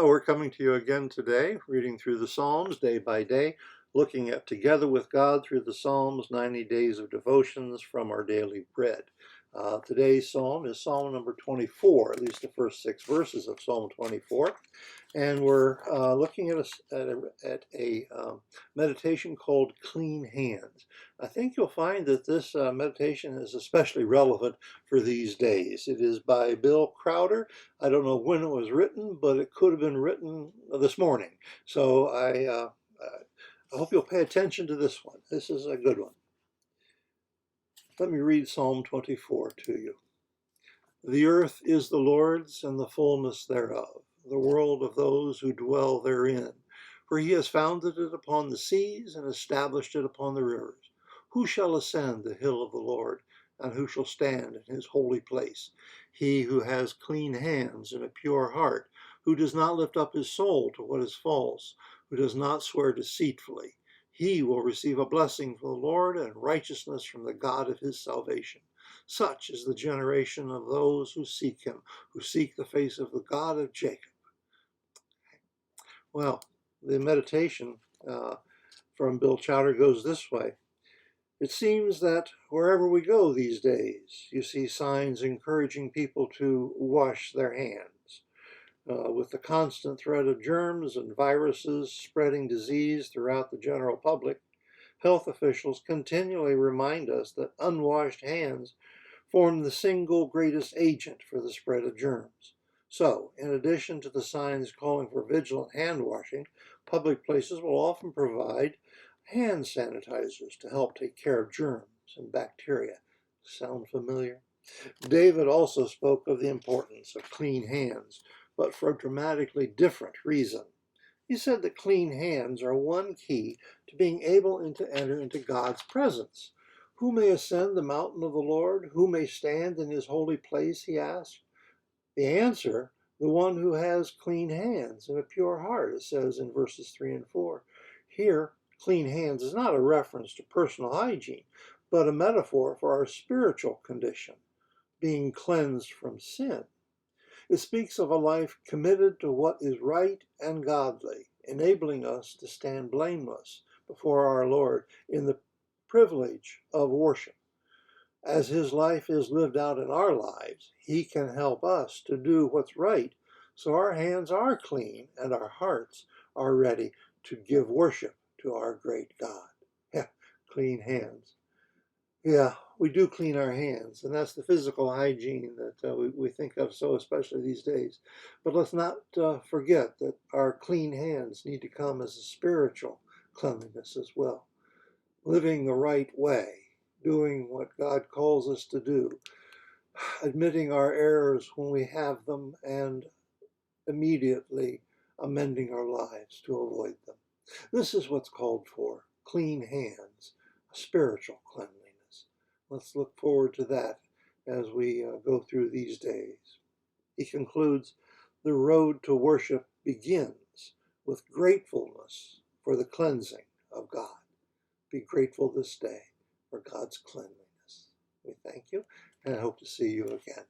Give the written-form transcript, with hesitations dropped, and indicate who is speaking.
Speaker 1: We're coming to you again today, reading through the Psalms day by day, looking at Together with God through the Psalms, 90 days of devotions from our daily bread. Today's psalm is Psalm number 24, at least the first 6 verses of Psalm 24. And we're looking at a meditation called Clean Hands. I think you'll find that this meditation is especially relevant for these days. It is by Bill Crowder. I don't know when it was written, but it could have been written this morning. So I hope you'll pay attention to this one. This is a good one. Let me read Psalm 24 to you. The earth is the Lord's and the fullness thereof, the world of those who dwell therein. For he has founded it upon the seas and established it upon the rivers. Who shall ascend the hill of the Lord, and who shall stand in his holy place? He who has clean hands and a pure heart, who does not lift up his soul to what is false, who does not swear deceitfully. He will receive a blessing from the Lord and righteousness from the God of his salvation. Such is the generation of those who seek him, who seek the face of the God of Jacob. Well, the meditation from Bill Chowder goes this way. It seems that wherever we go these days, you see signs encouraging people to wash their hands. With the constant threat of germs and viruses spreading disease throughout the general public, health officials continually remind us that unwashed hands form the single greatest agent for the spread of germs. So, in addition to the signs calling for vigilant hand washing, public places will often provide hand sanitizers to help take care of germs and bacteria. Sound familiar? David also spoke of the importance of clean hands, but for a dramatically different reason. He said that clean hands are one key to being able to enter into God's presence. Who may ascend the mountain of the Lord? Who may stand in his holy place, he asked. The answer, the one who has clean hands and a pure heart, it says in verses 3 and 4. Here, clean hands is not a reference to personal hygiene, but a metaphor for our spiritual condition, being cleansed from sin. It speaks of a life committed to what is right and godly, enabling us to stand blameless before our Lord in the privilege of worship. As his life is lived out in our lives, he can help us to do what's right so our hands are clean and our hearts are ready to give worship to our great God. Yeah, clean hands. Yeah, we do clean our hands, and that's the physical hygiene that we think of so especially these days. But let's not forget that our clean hands need to come as a spiritual cleanliness as well. Living the right way, doing what God calls us to do, admitting our errors when we have them, and immediately amending our lives to avoid them. This is what's called for, clean hands, spiritual cleanliness. Let's look forward to that as we go through these days. He concludes, the road to worship begins with gratefulness for the cleansing of God. Be grateful this day for God's cleanliness. We thank you, and I hope to see you again.